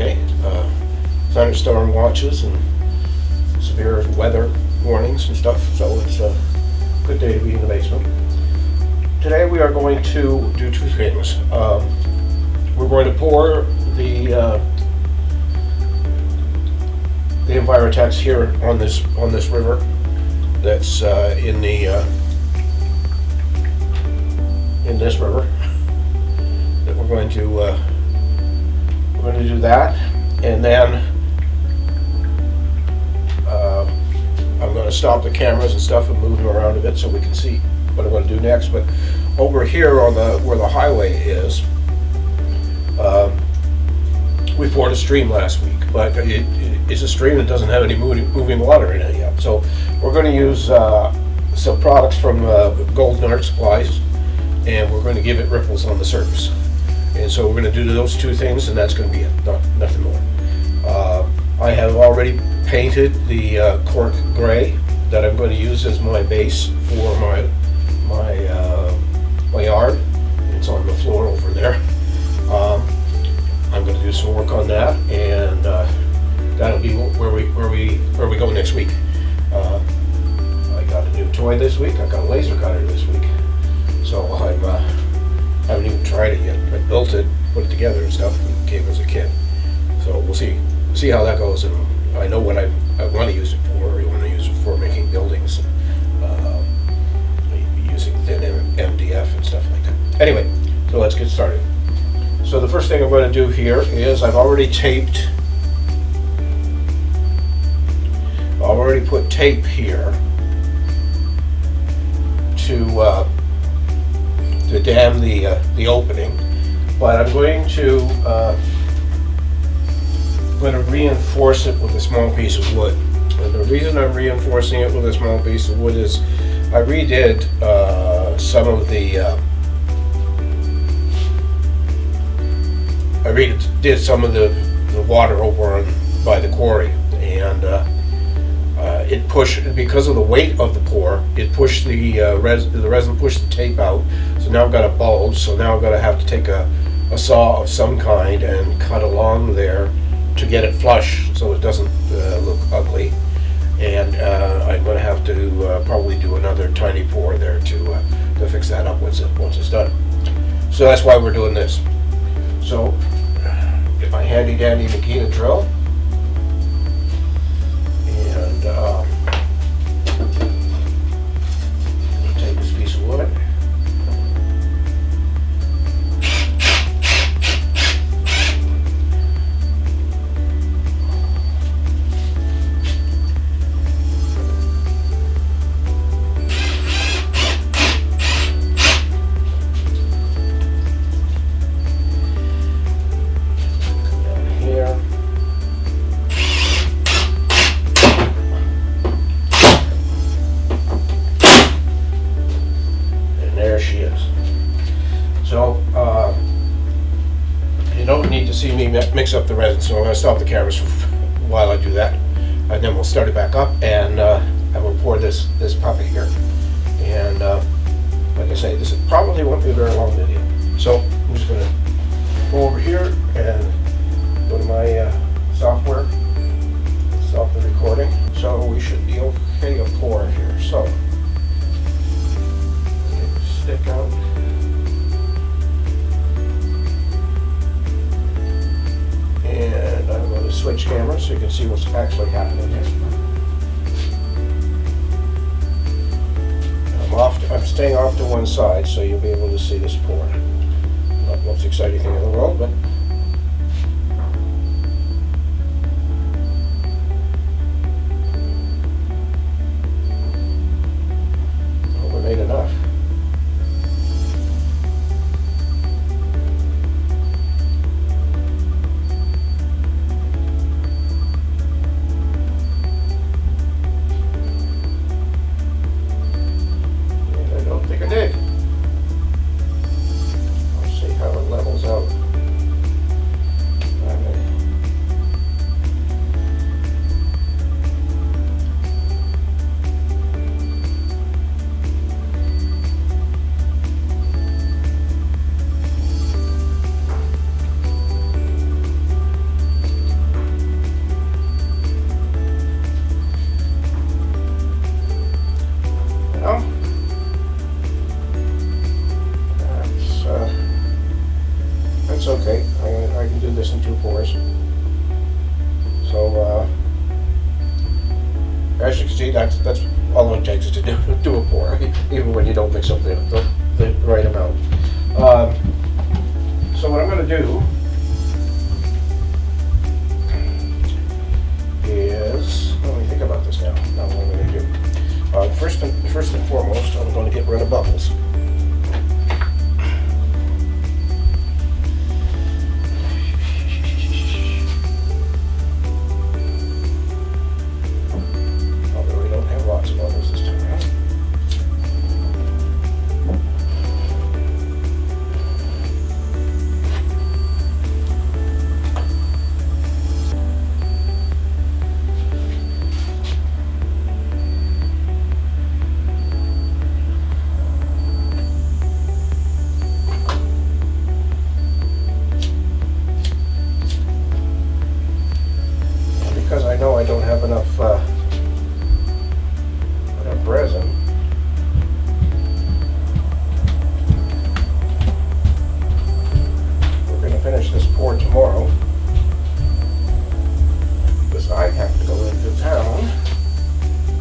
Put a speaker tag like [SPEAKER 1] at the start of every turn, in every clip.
[SPEAKER 1] Friday. Thunderstorm watches and severe weather warnings and stuff, so it's a good day to be in the basement. Today we are going to do two things. We're going to pour the EnviroTex here on this river that's in this river. That we're going to do that, and then I'm going to stop the cameras and stuff and move them around a bit so we can see what I'm going to do next. But over here on where the highway is, we poured a stream last week, but it's a stream that doesn't have any moving water in it yet. So we're going to use some products from Golden Art Supplies, and we're going to give it ripples on the surface. And so we're going to do those two things, and that's going to be it, nothing more. I have already painted the cork gray that I'm going to use as my base for my yard. It's on the floor over there. I'm going to do some work on that, and that'll be where we go next week. I got a new toy this week. I got a laser cutter this week, so I haven't even tried it yet. I built it, put it together and stuff. It came as a kit, so we'll see how that goes. And I know what I want to use it for. I want to use it for making buildings, using thin MDF and stuff like that. Anyway, so let's get started. So the first thing I'm going to do here is I've already put tape here to dam the opening, but I'm going to reinforce it with a small piece of wood. And the reason I'm reinforcing it with a small piece of wood is I redid some of the water over by the quarry, and it pushed, because of the weight of the pour, it pushed the resin pushed the tape out. So now I've got a bulge, so now I've got to have to take a saw of some kind and cut along there to get it flush so it doesn't look ugly. And I'm going to have to probably do another tiny pour there to fix that up once it's done. So that's why we're doing this. So get my handy dandy Makita drill, and take this piece of wood. You don't need to see me mix up the resin, so I'm going to stop the cameras while I do that, and then we'll start it back up, and we'll pour this puppy here. And like I say, this probably won't be a very long video. So I'm just going to go over here and go to my software, stop the recording. So we should be okay to pour here. So get the stick out. And I'm going to switch cameras so you can see what's actually happening here. I'm staying off to one side so you'll be able to see this pour. Not the most exciting thing in the world, but we made enough. I'll see how it levels out. easy. That's all it takes is to do a pour, even when you don't mix up the right amount. So what I'm going to do is, let me think about this now. Now what I'm going to do. First and foremost, I'm going to get rid of bubbles. Although we don't have lots of bubbles this time around. Because I know I don't have enough resin, we're going to finish this pour tomorrow because I have to go into town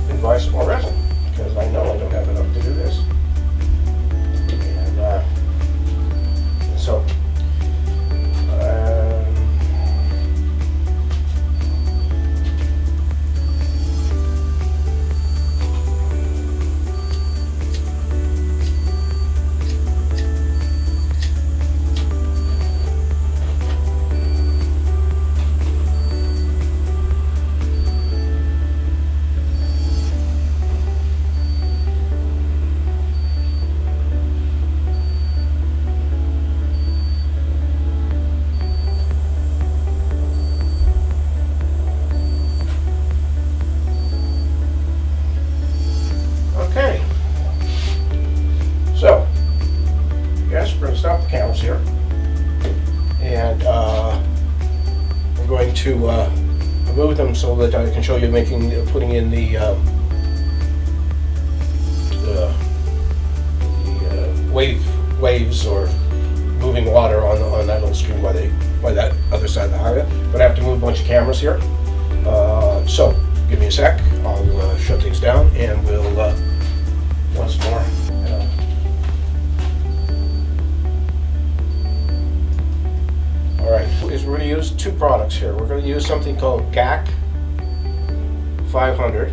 [SPEAKER 1] and buy some more resin because I know I don't have enough to do this. And so stop the cameras here, and we're going to move them so that I can show you putting in the waves or moving water on that little stream by that other side of the highway. But I have to move a bunch of cameras here, so give me a sec. I'll shut things down and we'll once more. Alright, we're going to use two products here. We're going to use something called GAC500,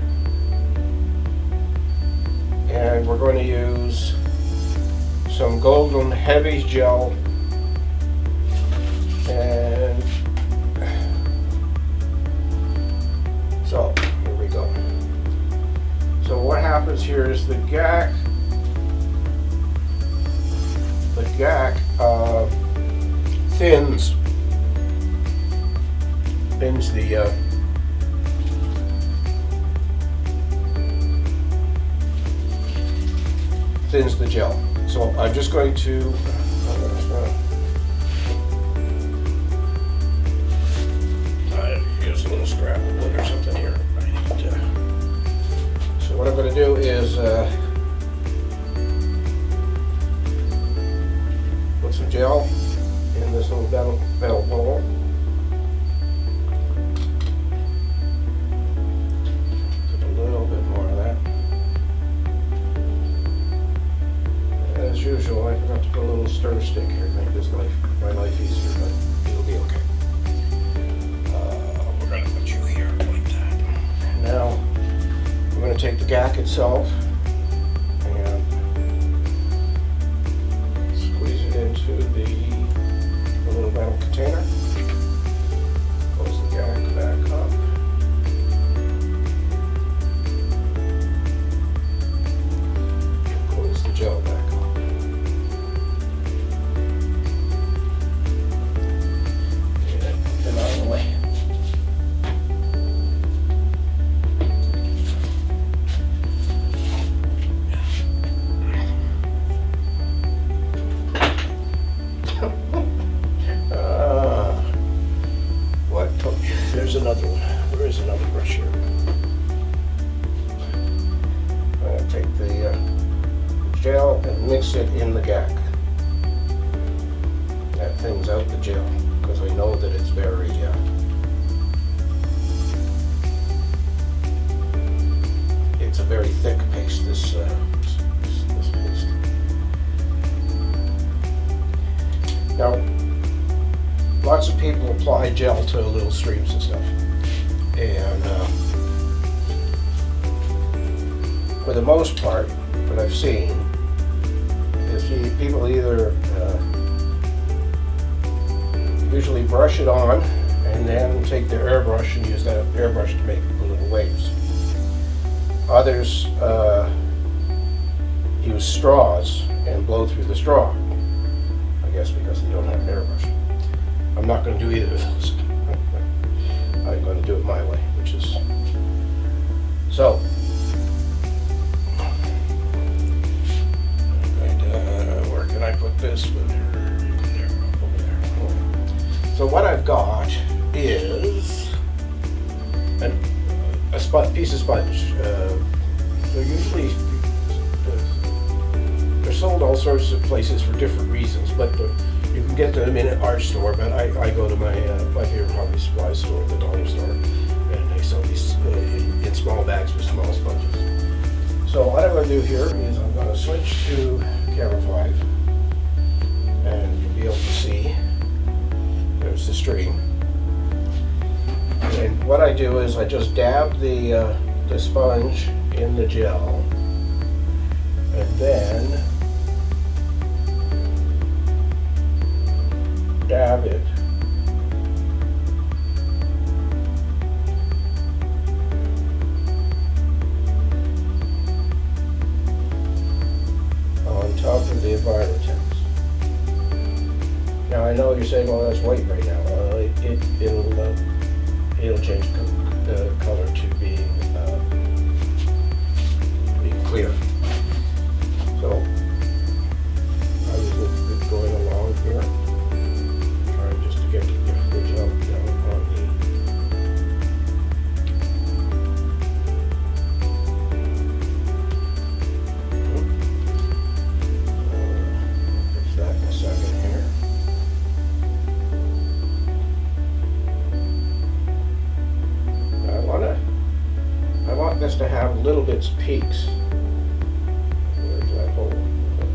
[SPEAKER 1] and we're going to use some golden heavy gel, and so here we go. So what happens here is the GAC thins the gel. So I'm just going to use a little scrap of wood or something here. So what I'm going to do is put some gel in this little metal bowl. Put a little bit more of that. As usual, I forgot to put a little stir stick here to make my life easier, but it'll be okay. We're going to put you here like that. Now, we're going to take the GAC itself and squeeze it into the little metal container. Close the GAC back up. Close the gel back up. Get it out of the way. There's another one. There is another brush here. I'm going to take the gel and mix it in the GAC. That thins out the gel because I know that it's very apply gel to little streams and stuff. And for the most part, what I've seen is people either usually brush it on and then take their airbrush and use that airbrush to make little waves. Others use straws and blow through the straw, I guess because they don't have an airbrush. I'm not going to do either of those. I'm going to do it my way, which is so. Where can I put this? Over there. So what I've got is a piece of sponge. They're usually they're sold all sorts of places for different reasons, but you can get them in an art store. But I go to my favorite hobby supply store, the dollar store, and they sell these in small bags with small sponges. So what I'm going to do here is I'm going to switch to camera 5, and you'll be able to see there's the stream. And what I do is I just dab the sponge in the gel, and then dab it on top of the EnviroTex. Now I know you're saying, well, that's white right now. It'll change the color to being clear. So I was going along here, trying just to get the gel down on fix that in a second here. I want this to have little bits of peaks. Where's that hole?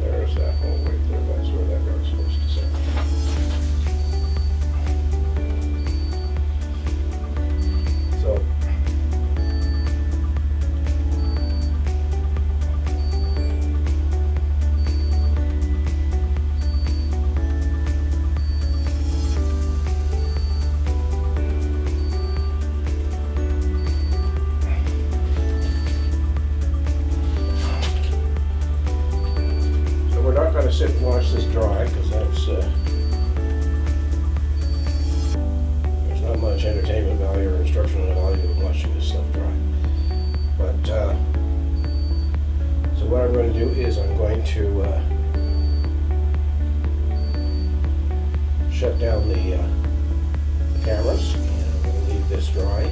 [SPEAKER 1] There's that hole right there. That's where that rug's supposed to sit. So to sit and watch this dry because there's not much entertainment value or instructional value in watching this stuff dry. But so what I'm going to do is I'm going to shut down the cameras, and I'm going to leave this dry.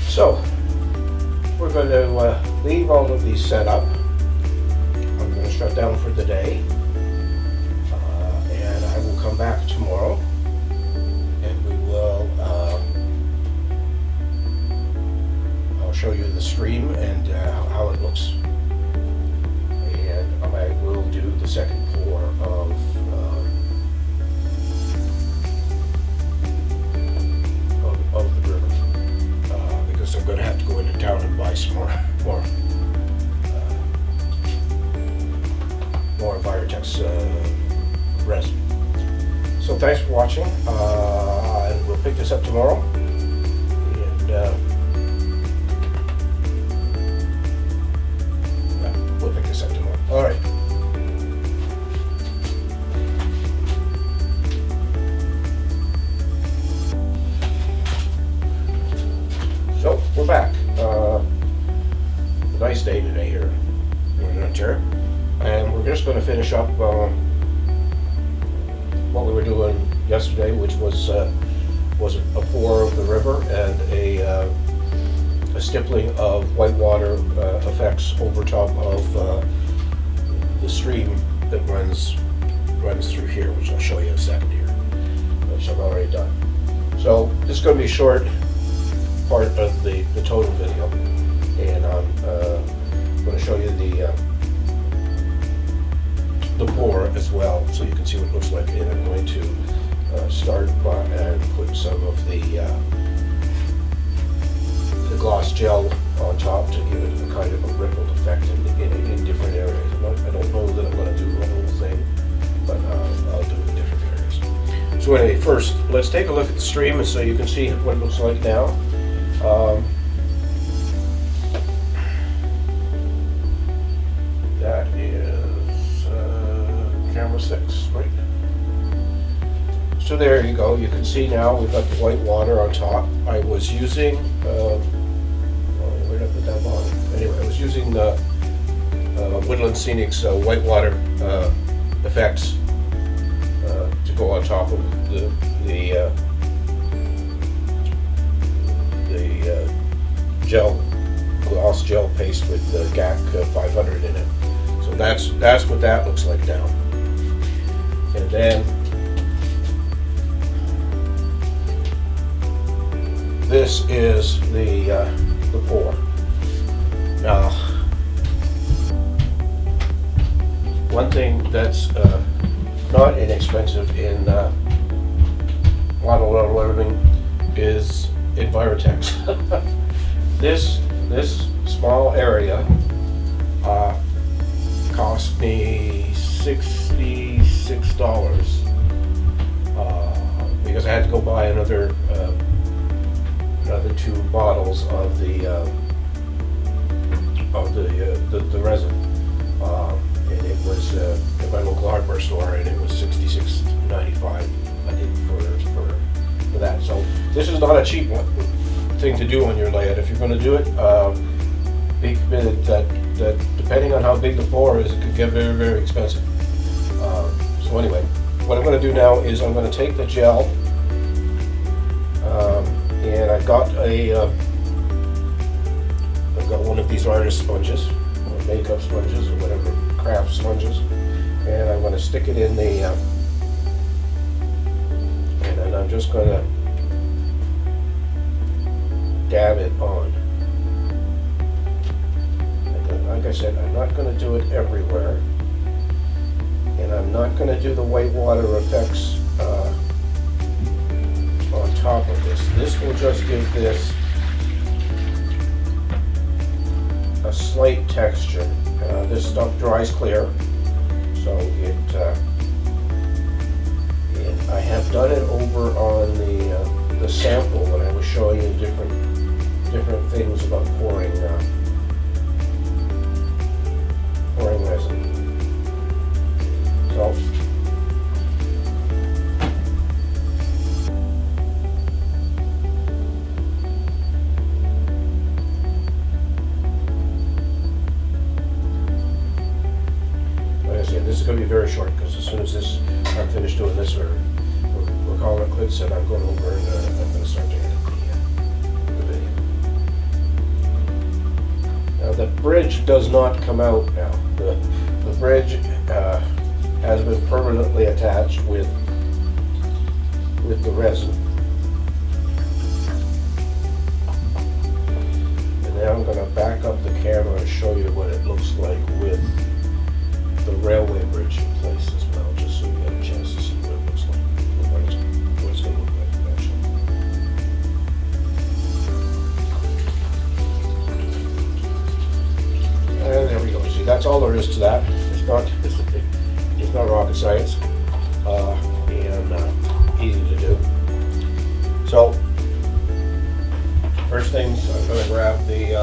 [SPEAKER 1] So we're going to leave all of these set up. I'm going to shut down for the day, and I will come back tomorrow, and we will I'll show you the stream and how it looks, and I will do the second pour of the river. I'm going to have to go into town and buy some more EnviroTex resin. So thanks for watching, and we'll pick this up tomorrow. And we'll pick this up tomorrow. All right. So we're back. A nice day today here in Ontario. finish up what we were doing yesterday, which was a pour of the river and a stippling of whitewater effects over top of the stream that runs through here, which I'll show you in a second here, which I've already done. So this is going to be a short part of the total video, and I'm going to show you the pour as well, so you can see what it looks like. And I'm going to start by and put some of the gloss gel on top to give it a kind of a rippled effect in different areas. I don't know that I'm going to do the whole thing, but I'll do it in different areas. So anyway, first, let's take a look at the stream so you can see what it looks like now. That is camera 6, right? So there you go. You can see now we've got the white water on top. I was using, where did I put that bottom? Anyway, I was using the Woodland Scenics whitewater effects to go on top of the gel, gloss gel paste with the GAC 500 in it. So that's what that looks like now. And then this is the pour. Now, one thing that's not inexpensive in water leveling is EnviroTex. This small area cost me $66 because I had to go buy another 2 bottles of the resin, and it was at my local hardware store, and it was $66.95 I think for that. So this is not a cheap thing to do on your layout. If you're going to do it, that depending on how big the pour is, it could get very, very expensive. So anyway, what I'm going to do now is I'm going to take the gel, and I've got one of these artist sponges, or makeup sponges, or whatever, craft sponges, and I'm going to stick it in the, and then I'm just going to dab it on. Like I said, I'm not going to do it everywhere, and I'm not going to do the whitewater effects on top of this. This will just give this a slight texture. This stuff dries clear, so I have done it over on the sample when I was showing you different things about pouring resin. So this is going to be very short, because as soon as I'm finished doing this, we're calling it quits, and I'm going over and I'm going to start to edit the video. Now the bridge does not come out now. The bridge has been permanently attached with the resin. And now I'm going to back up the camera and show you what it looks like with the railway bridge in place as well, just so you get a chance to see what it looks like, what it's going to look like eventually. And there we go. See, that's all there is to that. It's not rocket science, and easy to do. So, first things, I'm going to grab the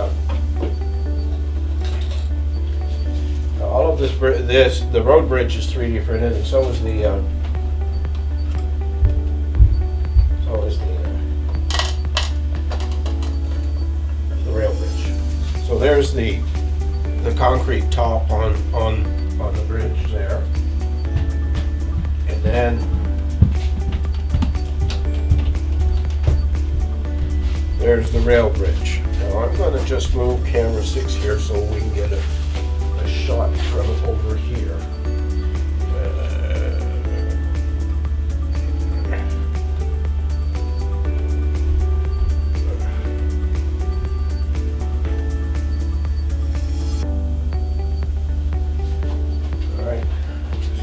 [SPEAKER 1] all of the road bridge is 3D printed, and so is the rail bridge. So there's the concrete top on on the bridge there. And then there's the rail bridge. Now I'm going to just move camera 6 here so we can get a shot from over here. Alright,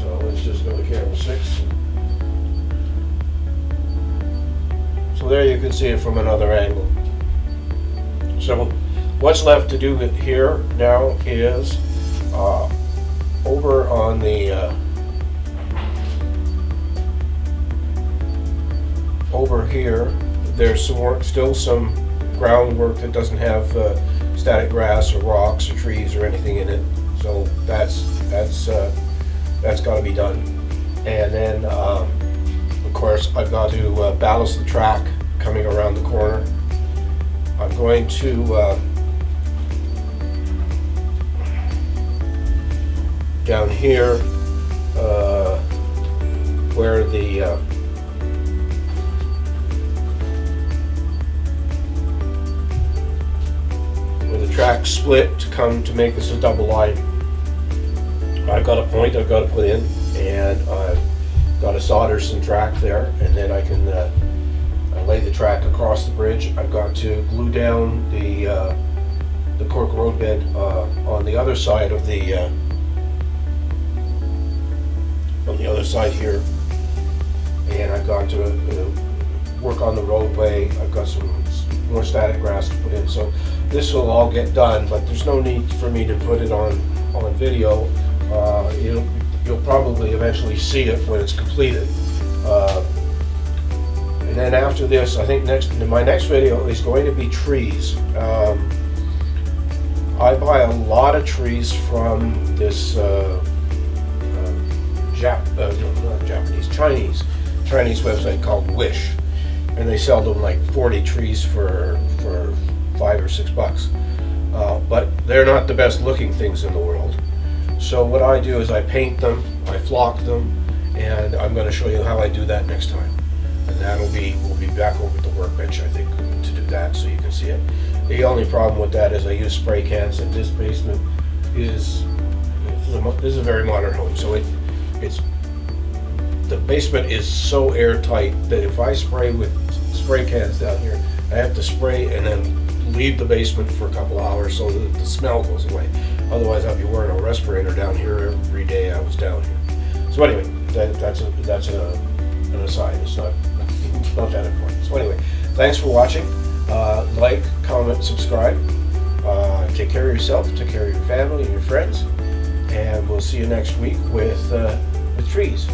[SPEAKER 1] so let's just go to camera 6. So there you can see it from another angle. So what's left to do here now is over on the over here there's some work, still some groundwork that doesn't have static grass or rocks or trees or anything in it, so that's got to be done. And then of course I've got to ballast the track coming around the corner. I'm going to down here where the track split to come to make this a double line. I've got a point I've got to put in, and I've got to solder some track there, and then I can lay the track across the bridge. I've got to glue down the cork roadbed on the other side of on the other side here, and I've got to work on the roadway. I've got some more static grass to put in, so this will all get done, but there's no need for me to put it on video. You'll probably eventually see it when it's completed. And then after this, I think my next video is going to be trees. I buy a lot of trees from this Chinese website called Wish, and they sell them like 40 trees for $5 or $6. But they're not the best looking things in the world. So what I do is I paint them, I flock them, and I'm going to show you how I do that next time. And we'll be back over at the workbench, I think, to do that so you can see it. The only problem with that is I use spray cans, and this basement is a very modern home, so the basement is so airtight that if I spray with spray cans down here, I have to spray and then leave the basement for a couple hours so that the smell goes away. Otherwise I'd be wearing a respirator down here every day I was down here. So anyway, that's an aside. It's not that important. So anyway, thanks for watching. Like, comment, subscribe. Take care of yourself, take care of your family and your friends, and we'll see you next week with trees.